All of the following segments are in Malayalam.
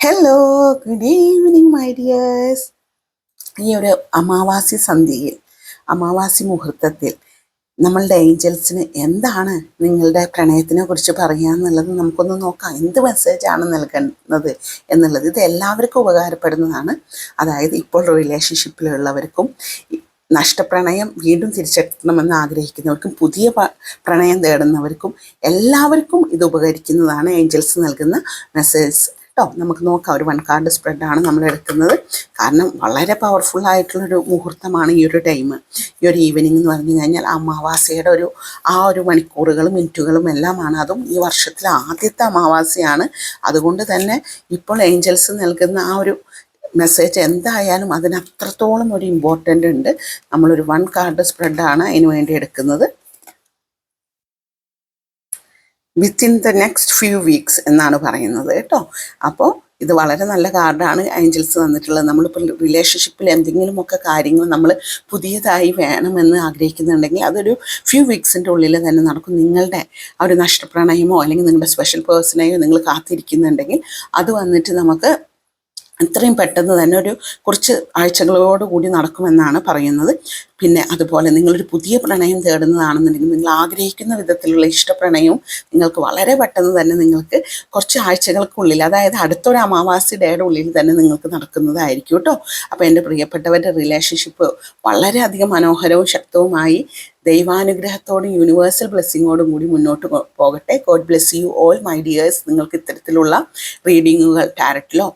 Hello, good evening my dears. ഈ ഒരു അമാവാസി സന്ധ്യയിൽ, അമാവാസി മുഹൂർത്തത്തിൽ നമ്മളുടെ ഏഞ്ചൽസിന് എന്താണ് നിങ്ങളുടെ പ്രണയത്തിനെ കുറിച്ച് പറയുക എന്നുള്ളത് നമുക്കൊന്ന് നോക്കാം. എന്ത് മെസ്സേജാണ് നൽകുന്നത് എന്നുള്ളത് ഇത് എല്ലാവർക്കും ഉപകാരപ്പെടുന്നതാണ്. അതായത് ഇപ്പോൾ റിലേഷൻഷിപ്പിലുള്ളവർക്കും നഷ്ടപ്രണയം വീണ്ടും തിരിച്ചെത്തണമെന്ന് ആഗ്രഹിക്കുന്നവർക്കും പുതിയ പ്രണയം തേടുന്നവർക്കും എല്ലാവർക്കും ഇത് ഉപകരിക്കുന്നതാണ് ഏഞ്ചൽസ് നൽകുന്ന മെസ്സേജ് കേട്ടോ. നമുക്ക് നോക്കാം. ഒരു 1 കാർഡ് സ്പ്രെഡാണ് നമ്മൾ എടുക്കുന്നത്. കാരണം വളരെ പവർഫുള്ളായിട്ടുള്ളൊരു മുഹൂർത്തമാണ് ഈ ഒരു ടൈം, ഈ ഒരു ഈവനിങ് എന്ന് പറഞ്ഞു കഴിഞ്ഞാൽ അമാവാസിയുടെ ആ ഒരു മണിക്കൂറുകളും മിനിറ്റുകളും എല്ലാമാണ്. അതും ഈ വർഷത്തിലെ ആദ്യത്തെ അമാവാസിയാണ്. അതുകൊണ്ട് തന്നെ ഇപ്പോൾ ഏഞ്ചൽസ് നൽകുന്ന ആ ഒരു മെസ്സേജ് എന്തായാലും അതിനത്രത്തോളം ഒരു ഇമ്പോർട്ടൻ്റ് ഉണ്ട്. നമ്മളൊരു 1 കാർഡ് സ്പ്രെഡാണ് അതിന് വേണ്ടി എടുക്കുന്നത്. Within the next few weeks എന്നാണ് പറയുന്നത് കേട്ടോ. അപ്പോൾ ഇത് വളരെ നല്ല കാർഡാണ് ഏഞ്ചൽസ് തന്നിട്ടുള്ളത്. നമ്മളിപ്പോൾ റിലേഷൻഷിപ്പിൽ എന്തെങ്കിലുമൊക്കെ കാര്യങ്ങൾ നമ്മൾ പുതിയതായി വേണമെന്ന് ആഗ്രഹിക്കുന്നുണ്ടെങ്കിൽ അതൊരു ഫ്യൂ വീക്സിൻ്റെ ഉള്ളിൽ തന്നെ നടക്കും. നിങ്ങളുടെ ആ ഒരു നഷ്ടപ്രണയമോ അല്ലെങ്കിൽ നിങ്ങളുടെ സ്പെഷ്യൽ പേഴ്സണെയോ നിങ്ങൾ കാത്തിരിക്കുന്നുണ്ടെങ്കിൽ അത് വന്നിട്ട് നമുക്ക് എത്രയും പെട്ടെന്ന് തന്നെ കുറച്ച് ആഴ്ചകളോടുകൂടി നടക്കുമെന്നാണ് പറയുന്നത്. പിന്നെ അതുപോലെ നിങ്ങളൊരു പുതിയ പ്രണയം തേടുന്നതാണെന്നുണ്ടെങ്കിൽ നിങ്ങൾ ആഗ്രഹിക്കുന്ന വിധത്തിലുള്ള ഇഷ്ടപ്രണയവും നിങ്ങൾക്ക് വളരെ പെട്ടെന്ന് തന്നെ നിങ്ങൾക്ക് കുറച്ച് ആഴ്ചകൾക്കുള്ളിൽ, അതായത് അടുത്തൊരു അമാവാസി ഡേയുടെ ഉള്ളിൽ തന്നെ നിങ്ങൾക്ക് നടക്കുന്നതായിരിക്കും കേട്ടോ. അപ്പോൾ എൻ്റെ പ്രിയപ്പെട്ടവരുടെ റിലേഷൻഷിപ്പ് വളരെയധികം മനോഹരവും ശക്തവുമായി ദൈവാനുഗ്രഹത്തോടും യൂണിവേഴ്സൽ ബ്ലെസ്സിങ്ങോടും കൂടി മുന്നോട്ട് പോകട്ടെ. God bless you all my dears. നിങ്ങൾക്ക് ഇത്തരത്തിലുള്ള റീഡിങ്ങുകൾ ടാരറ്റിലോ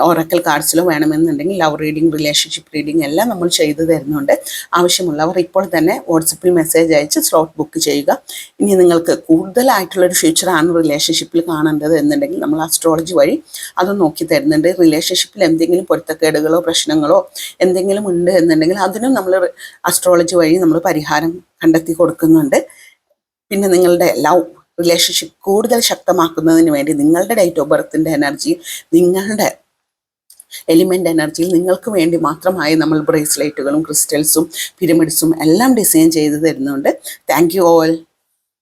ഓറക്കൽ കാർഡ്സിലോ വേണമെന്നുണ്ടെങ്കിൽ ലവ് റീഡിങ്, റിലേഷൻഷിപ്പ് റീഡിങ് എല്ലാം നമ്മൾ ചെയ്തു തരുന്നുണ്ട്. ആവശ്യമുള്ളവർ ഇപ്പോൾ തന്നെ വാട്സപ്പിൽ മെസ്സേജ് അയച്ച് സ്ലോട്ട് ബുക്ക് ചെയ്യുക. ഇനി നിങ്ങൾക്ക് കൂടുതലായിട്ടുള്ളൊരു ഫ്യൂച്ചറാണ് റിലേഷൻഷിപ്പിൽ കാണേണ്ടത് എന്നുണ്ടെങ്കിൽ നമ്മൾ അസ്ട്രോളജി വഴി അത് നോക്കി തരുന്നുണ്ട്. റിലേഷൻഷിപ്പിൽ എന്തെങ്കിലും പൊരുത്തക്കേടുകളോ പ്രശ്നങ്ങളോ എന്തെങ്കിലും ഉണ്ട് എന്നുണ്ടെങ്കിൽ അതിനും നമ്മൾ അസ്ട്രോളജി വഴി നമ്മൾ പരിഹാരം കണ്ടെത്തി കൊടുക്കുന്നുണ്ട്. പിന്നെ നിങ്ങളുടെ ലവ് റിലേഷൻഷിപ്പ് കൂടുതൽ ശക്തമാക്കുന്നതിന് വേണ്ടി നിങ്ങളുടെ ഡേറ്റ് ഓഫ് ബർത്തിൻ്റെ എനർജി, നിങ്ങളുടെ എലിമെൻ്റ് എനർജിയിൽ നിങ്ങൾക്ക് വേണ്ടി മാത്രമായി നമ്മൾ ബ്രേസ്ലെറ്റുകളും ക്രിസ്റ്റൽസും പിരമിഡ്സും എല്ലാം ഡിസൈൻ ചെയ്ത് തരുന്നുണ്ട്. Thank you all.